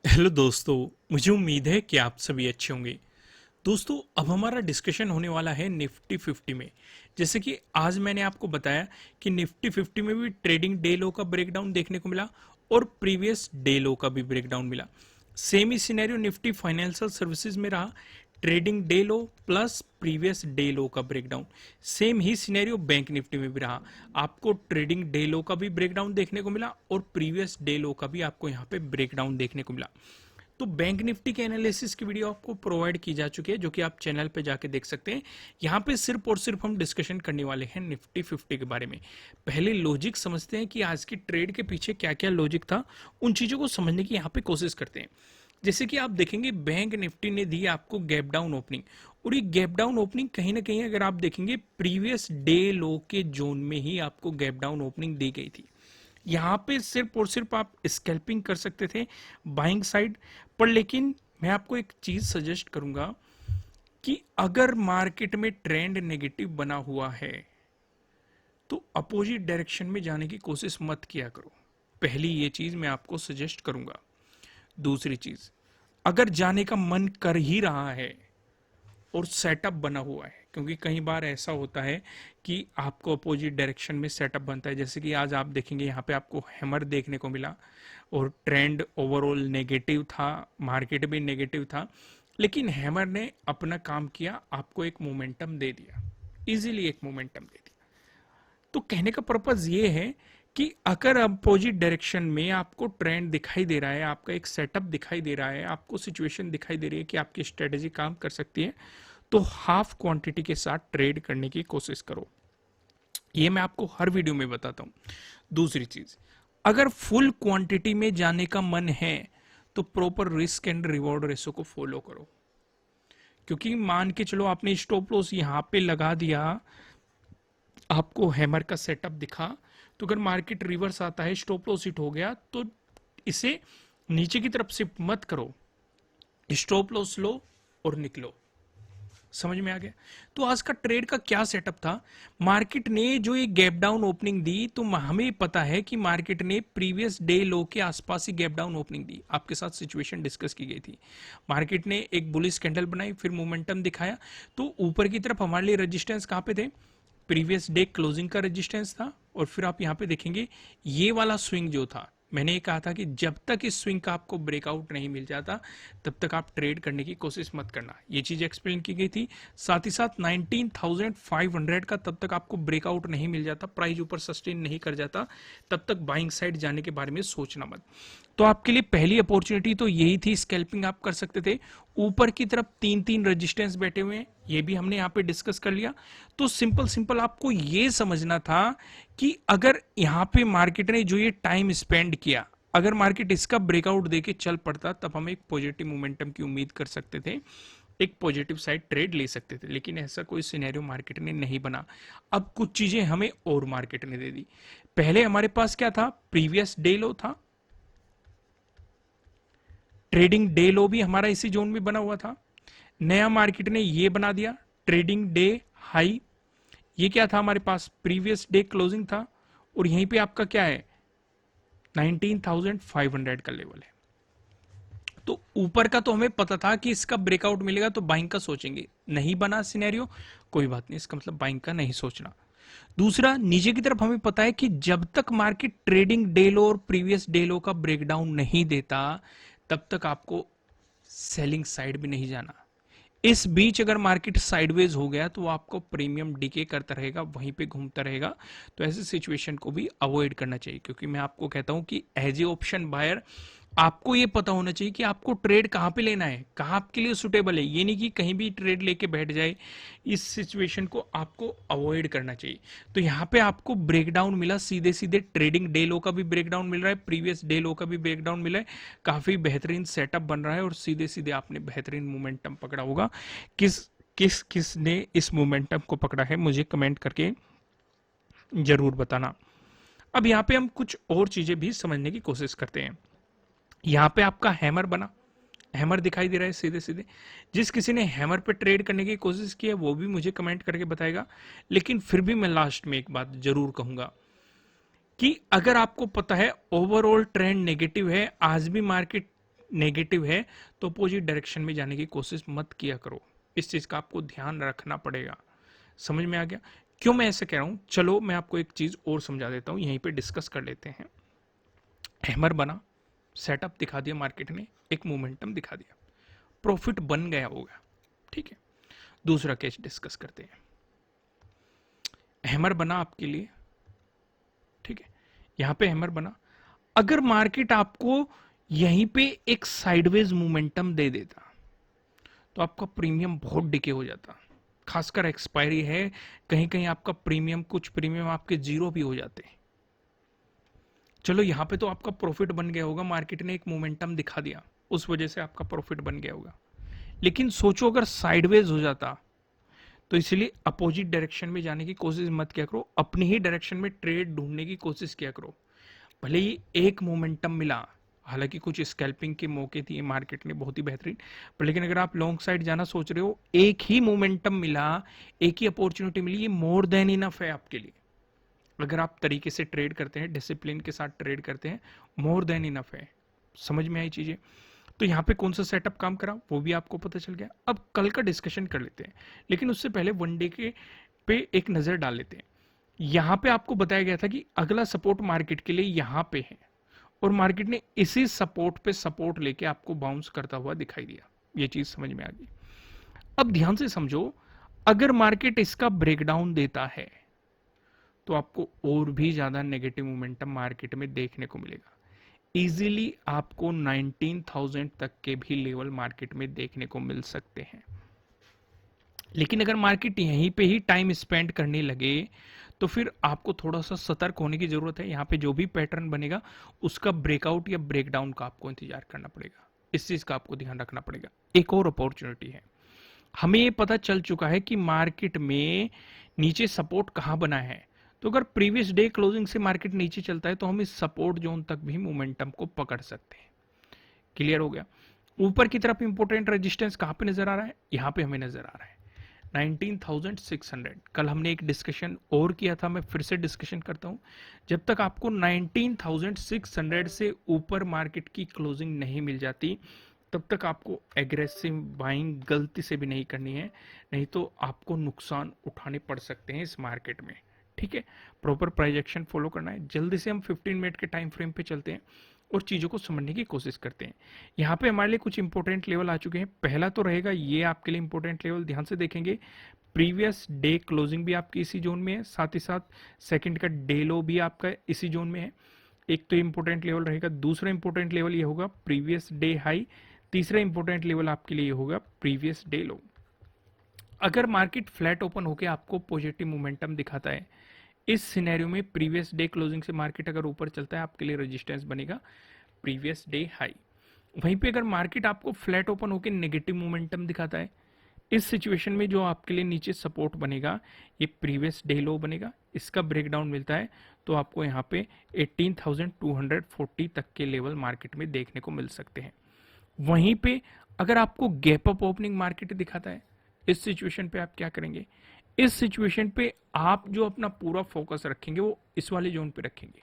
Hello दोस्तों। मुझे उम्मीद है कि आप सभी अच्छे होंगे। दोस्तों, अब हमारा डिस्कशन होने वाला है निफ्टी 50 में। जैसे कि आज मैंने आपको बताया कि निफ्टी 50 में भी ट्रेडिंग डे लो का ब्रेकडाउन देखने को मिला और प्रीवियस डे लो का भी ब्रेकडाउन मिला। सेम ही सिनेरियो निफ्टी फाइनेंशियल सर्विसेज में रहा। ट्रेडिंग डे लो प्लस प्रीवियस डे लो का ब्रेकडाउन। सेम ही सिनेरियो बैंक निफ्टी में भी रहा। आपको ट्रेडिंग डे लो का भी ब्रेकडाउन देखने को मिला और प्रीवियस डे लो का भी आपको यहाँ पे ब्रेकडाउन देखने को मिला। तो बैंक निफ्टी के एनालिसिस की वीडियो आपको प्रोवाइड की जा चुकी है, जो कि आप चैनल पे जाके देख सकते हैं। यहाँ पे सिर्फ और सिर्फ हम डिस्कशन करने वाले हैं निफ्टी 50 के बारे में। पहले लॉजिक समझते हैं कि आज की ट्रेड के पीछे क्या क्या लॉजिक था, उन चीजों को समझने की यहाँ पे कोशिश करते हैं। जैसे कि आप देखेंगे बैंक निफ्टी ने दी आपको गैप डाउन ओपनिंग, और ये गैप डाउन ओपनिंग कहीं ना कहीं अगर आप देखेंगे प्रीवियस डे लो के जोन में ही आपको गैप डाउन ओपनिंग दी गई थी। यहाँ पे सिर्फ और सिर्फ आप स्कैल्पिंग कर सकते थे बाइंग साइड पर। लेकिन मैं आपको एक चीज सजेस्ट करूंगा कि अगर मार्केट में ट्रेंड नेगेटिव बना हुआ है तो अपोजिट डायरेक्शन में जाने की कोशिश मत किया करो। पहली ये चीज मैं आपको सजेस्ट करूंगा। दूसरी चीज, अगर जाने का मन कर ही रहा है और सेटअप बना हुआ है, क्योंकि कई बार ऐसा होता है कि आपको अपोजिट डायरेक्शन में सेटअप बनता है। जैसे कि आज आप देखेंगे यहाँ पे आपको हैमर देखने को मिला और ट्रेंड ओवरऑल नेगेटिव था, मार्केट भी नेगेटिव था, लेकिन हैमर ने अपना काम किया, आपको एक मोमेंटम दे दिया, इजीली एक मोमेंटम दे दिया। तो कहने का पर्पज ये है कि अगर अपोजिट डायरेक्शन में आपको ट्रेंड दिखाई दे रहा है, आपका एक सेटअप दिखाई दे रहा है, आपको सिचुएशन दिखाई दे रही है कि आपकी स्ट्रेटेजी काम कर सकती है, तो हाफ क्वांटिटी के साथ ट्रेड करने की कोशिश करो। ये मैं आपको हर वीडियो में बताता हूं। दूसरी चीज, अगर फुल क्वांटिटी में जाने का मन है तो proper risk and reward ratio को फॉलो करो। क्योंकि मान के चलो आपने स्टॉप लॉस यहां पे लगा दिया, आपको हैमर का सेटअप दिखा, तो अगर मार्केट रिवर्स आता है, स्टॉप लॉस हिट हो गया, तो इसे नीचे की तरफ शिफ्ट मत करो, स्टॉप लॉस लो और निकलो। समझ में आ गया? तो आज का ट्रेड का क्या सेटअप था। मार्केट ने जो ये गैप डाउन ओपनिंग दी, तो हमें पता है कि मार्केट ने प्रीवियस डे लो के आसपास ही गैप डाउन ओपनिंग दी। आपके साथ सिचुएशन डिस्कस की गई थी। मार्केट ने एक बुलिश कैंडल बनाई, फिर मोमेंटम दिखाया, तो ऊपर की तरफ हमारे लिए रेजिस्टेंस कहां पे थे, प्रीवियस डे क्लोजिंग का रेजिस्टेंस था। और फिर आप यहां पे देखेंगे ये वाला स्विंग जो था, मैंने ये कहा था कि जब तक इस स्विंग का आपको ब्रेकआउट नहीं मिल जाता तब तक आप ट्रेड करने की कोशिश मत करना। ये चीज एक्सप्लेन की गई थी। साथ ही साथ 19,500 का तब तक आपको ब्रेकआउट नहीं मिल जाता, प्राइस ऊपर सस्टेन नहीं कर जाता, तब तक बाइंग साइड जाने के बारे में सोचना मत। तो आपके लिए पहली अपॉर्चुनिटी तो यही थी, स्कैल्पिंग आप कर सकते थे। ऊपर की तरफ तीन तीन रेजिस्टेंस बैठे हुए हैं, ये भी हमने यहाँ पे डिस्कस कर लिया। तो सिंपल सिंपल आपको ये समझना था कि अगर यहाँ पे मार्केट ने जो ये टाइम स्पेंड किया, अगर मार्केट इसका ब्रेकआउट देके चल पड़ता, तब हम एक पॉजिटिव मोमेंटम की उम्मीद कर सकते थे, एक पॉजिटिव साइड ट्रेड ले सकते थे। लेकिन ऐसा कोई सिनेरियो मार्केट ने नहीं बना। अब कुछ चीजें हमें और मार्केट ने दे दी। पहले हमारे पास क्या था, प्रीवियस डे लो था, ट्रेडिंग डे लो भी हमारा इसी जोन में बना हुआ था। नया मार्केट ने ये बना दिया ट्रेडिंग डे हाई। ये क्या था हमारे पास, प्रीवियस डे क्लोजिंग था, और यहीं पे आपका क्या है, 19,500 का लेवल है। तो ऊपर का तो हमें पता था कि इसका ब्रेकआउट मिलेगा तो बाइंग का सोचेंगे, नहीं बना सिनेरियो, कोई बात नहीं, इसका मतलब बाइंग का नहीं सोचना। दूसरा, नीचे की तरफ हमें पता है कि जब तक मार्केट ट्रेडिंग डे लो और प्रीवियस डे लो का ब्रेकडाउन नहीं देता, तब तक आपको सेलिंग साइड भी नहीं जाना। इस बीच अगर मार्केट साइडवेज हो गया तो आपको प्रीमियम डीके करता रहेगा, वहीं पे घूमता रहेगा। तो ऐसे सिचुएशन को भी अवॉइड करना चाहिए। क्योंकि मैं आपको कहता हूं कि एज ए ऑप्शन बायर आपको ये पता होना चाहिए कि आपको ट्रेड कहां पे लेना है, कहां आपके लिए सुटेबल है। ये नहीं कि कहीं भी ट्रेड लेके बैठ जाए, इस सिचुएशन को आपको अवॉइड करना चाहिए। तो यहाँ पे आपको ब्रेकडाउन मिला, सीधे सीधे ट्रेडिंग डे लो का भी ब्रेकडाउन मिल रहा है, प्रीवियस डे लो का भी ब्रेकडाउन मिला है। काफी बेहतरीन सेटअप बन रहा है और सीधे सीधे आपने बेहतरीन मोमेंटम पकड़ा होगा। किस किस किस ने इस मोमेंटम को पकड़ा है, मुझे कमेंट करके जरूर बताना। अब यहाँ पे हम कुछ और चीजें भी समझने की कोशिश करते हैं। यहाँ पे आपका हैमर बना, हैमर दिखाई दे रहा है सीधे सीधे। जिस किसी ने हैमर पे ट्रेड करने की कोशिश की है वो भी मुझे कमेंट करके बताएगा। लेकिन फिर भी मैं लास्ट में एक बात जरूर कहूंगा कि अगर आपको पता है ओवरऑल ट्रेंड नेगेटिव है, आज भी मार्केट नेगेटिव है तो अपोजिट डायरेक्शन में जाने की कोशिश मत किया करो। इस चीज का आपको ध्यान रखना पड़ेगा। समझ में आ गया क्यों मैं ऐसे कह रहा हूं? चलो मैं आपको एक चीज और समझा देता हूं, यहीं पे डिस्कस कर लेते हैं। हैमर बना, सेटअप दिखा दिया मार्केट ने, एक मोमेंटम दिखा दिया, प्रॉफिट बन गया होगा, ठीक है। दूसरा केस डिस्कस करते हैं। हैमर बना आपके लिए, ठीक है, यहां पे हैमर बना। अगर मार्केट आपको यहीं पे एक साइडवेज मोमेंटम दे देता तो आपका प्रीमियम बहुत डिके हो जाता। खासकर एक्सपायरी है, कहीं कहीं आपका प्रीमियम, कुछ प्रीमियम आपके जीरो भी हो जाते। चलो यहां पे तो आपका प्रॉफिट बन गया होगा, मार्केट ने एक मोमेंटम दिखा दिया, उस वजह से आपका प्रॉफिट बन गया होगा। लेकिन सोचो अगर साइडवेज हो जाता, तो इसलिए अपोजिट डायरेक्शन में जाने की कोशिश मत किया करो, अपनी ही डायरेक्शन में ट्रेड ढूंढने की कोशिश किया करो। भले ही एक मोमेंटम मिला, हालांकि कुछ स्कैल्पिंग के मौके दिए मार्केट ने बहुत ही बेहतरीन, पर लेकिन अगर आप लॉन्ग साइड जाना सोच रहे हो, एक ही मोमेंटम मिला, एक ही अपॉर्चुनिटी मिली, ये मोर देन इनफ है आपके लिए। अगर आप तरीके से ट्रेड करते हैं, डिसिप्लिन के साथ ट्रेड करते हैं, मोर देन इनफ है। समझ में आई चीजें? तो यहाँ पे कौन सा सेटअप काम करा वो भी आपको पता चल गया। अब कल का डिस्कशन कर लेते हैं, लेकिन उससे पहले वनडे के पे एक नजर डाल लेते हैं। यहां पे आपको बताया गया था कि अगला सपोर्ट मार्केट के लिए यहां पे है, और मार्केट ने इसी सपोर्ट पे सपोर्ट लेके आपको बाउंस करता हुआ दिखाई दिया। ये चीज समझ में आ गई। अब ध्यान से समझो, अगर मार्केट इसका ब्रेकडाउन देता है तो आपको और भी ज्यादा नेगेटिव मोमेंटम मार्केट में देखने को मिलेगा। इजीली आपको 19,000 तक के भी लेवल मार्केट में देखने को मिल सकते हैं। लेकिन अगर मार्केट यहीं पे ही टाइम स्पेंड करने लगे तो फिर आपको थोड़ा सा सतर्क होने की जरूरत है। यहाँ पे जो भी पैटर्न बनेगा उसका ब्रेकआउट या ब्रेकडाउन का आपको इंतजार करना पड़ेगा, इस चीज का आपको ध्यान रखना पड़ेगा। एक और अपॉर्चुनिटी है, हमें ये पता चल चुका है कि मार्केट में नीचे सपोर्ट कहां बना है। तो अगर प्रीवियस डे क्लोजिंग से मार्केट नीचे चलता है तो हम इस सपोर्ट जोन तक भी मोमेंटम को पकड़ सकते हैं। क्लियर हो गया? ऊपर की तरफ इंपोर्टेंट रेजिस्टेंस कहां पे नजर आ रहा है? यहां पे हमें नजर आ रहा है 19,600। कल हमने एक डिस्कशन और किया था, मैं फिर से डिस्कशन करता हूं। जब तक आपको 19,600 से ऊपर मार्केट की क्लोजिंग नहीं मिल जाती, तब तक आपको एग्रेसिव बाइंग गलती से भी नहीं करनी है, नहीं तो आपको नुकसान उठाने पड़ सकते हैं इस मार्केट में। ठीक है, प्रॉपर प्राइस एक्शन फॉलो करना है। जल्दी से हम 15 मिनट के टाइम फ्रेम पे चलते हैं और चीज़ों को समझने की कोशिश करते हैं। यहाँ पे हमारे लिए कुछ इंपॉर्टेंट लेवल आ चुके हैं। पहला तो रहेगा ये आपके लिए इंपॉर्टेंट लेवल, ध्यान से देखेंगे। प्रीवियस डे क्लोजिंग भी आपकी इसी जोन में है, साथ ही साथ सेकंड का डे लो भी आपका इसी जोन में है। एक तो इंपॉर्टेंट लेवल रहेगा। दूसरा इंपॉर्टेंट लेवल ये होगा प्रीवियस डे हाई। तीसरा इंपॉर्टेंट लेवल आपके लिए होगा प्रीवियस डे लो। अगर मार्केट फ्लैट ओपन होकर आपको पॉजिटिव मोमेंटम दिखाता है, इस सिनेरियो में प्रीवियस डे क्लोजिंग से मार्केट अगर ऊपर चलता है, आपके लिए रेजिस्टेंस बनेगा प्रीवियस डे हाई। वहीं पे अगर मार्केट आपको फ्लैट ओपन होकर नेगेटिव मोमेंटम दिखाता है, इस सिचुएशन में जो आपके लिए नीचे सपोर्ट बनेगा ये प्रीवियस डे लो बनेगा। इसका ब्रेकडाउन मिलता है तो आपको यहाँ पे 18,240 तक के लेवल मार्केट में देखने को मिल सकते हैं। वहीं पे अगर आपको गैप अप ओपनिंग मार्केट दिखाता है, इस सिचुएशन पे आप क्या करेंगे? इस सिचुएशन पे आप जो अपना पूरा फोकस रखेंगे वो इस वाले जोन पे रखेंगे,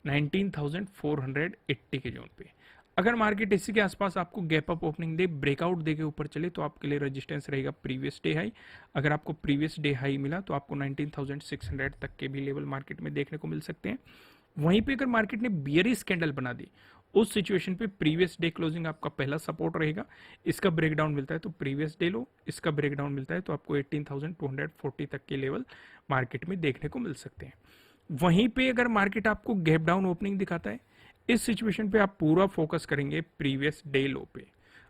19,480 के जोन पे। अगर मार्केट इसी के आसपास आपको गैप अप ओपनिंग दे, ब्रेकआउट दे के ऊपर चले, तो आपके लिए रेजिस्टेंस रहेगा प्रीवियस डे हाई। अगर आपको प्रीवियस डे हाई मिला तो आपको 19,600 तक के भी लेवल मार्केट में देखने को मिल सकते हैं। वहीं पे अगर मार्केट ने बियरिश कैंडल बना दी, उस सिचुएशन पे प्रीवियस डे क्लोजिंग आपका पहला सपोर्ट रहेगा। इसका ब्रेकडाउन मिलता है तो प्रीवियस डे लो, इसका ब्रेकडाउन मिलता है तो आपको 18,240 तक के लेवल मार्केट में देखने को मिल सकते हैं। वहीं पे अगर मार्केट आपको गैप डाउन ओपनिंग दिखाता है, इस सिचुएशन पे आप पूरा फोकस करेंगे प्रीवियस डे लो पे।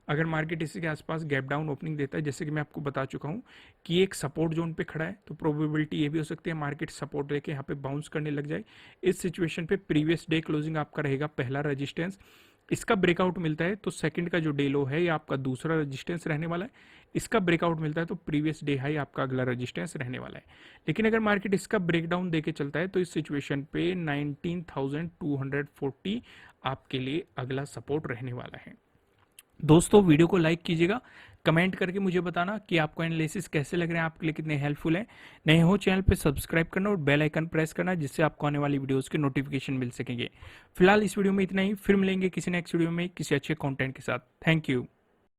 अगर मार्केट इसी के आसपास गैप डाउन ओपनिंग देता है, जैसे कि मैं आपको बता चुका हूं कि एक सपोर्ट जोन पे खड़ा है, तो प्रोबेबिलिटी ये भी हो सकती है मार्केट सपोर्ट लेके यहाँ पे बाउंस करने लग जाए। इस सिचुएशन पे प्रीवियस डे क्लोजिंग आपका रहेगा पहला रेजिस्टेंस। इसका ब्रेकआउट मिलता है तो सेकंड का जो डे लो है ये आपका दूसरा रेजिस्टेंस रहने वाला है। इसका ब्रेकआउट मिलता है तो प्रीवियस डे हाई आपका अगला रेजिस्टेंस रहने वाला है। लेकिन अगर मार्केट इसका ब्रेकडाउन देके चलता है तो इस सिचुएशन पे 19,240 आपके लिए अगला सपोर्ट रहने वाला है। दोस्तों वीडियो को लाइक कीजिएगा, कमेंट करके मुझे बताना कि आपको एनालिसिस कैसे लग रहे हैं, आपके लिए कितने हेल्पफुल हैं। नए हो चैनल पे सब्सक्राइब करना और बेल आइकन प्रेस करना, जिससे आपको आने वाली वीडियोस के नोटिफिकेशन मिल सकेंगे। फिलहाल इस वीडियो में इतना ही, फिर मिलेंगे किसी नेक्स्ट वीडियो में किसी अच्छे कंटेंट के साथ। Thank you.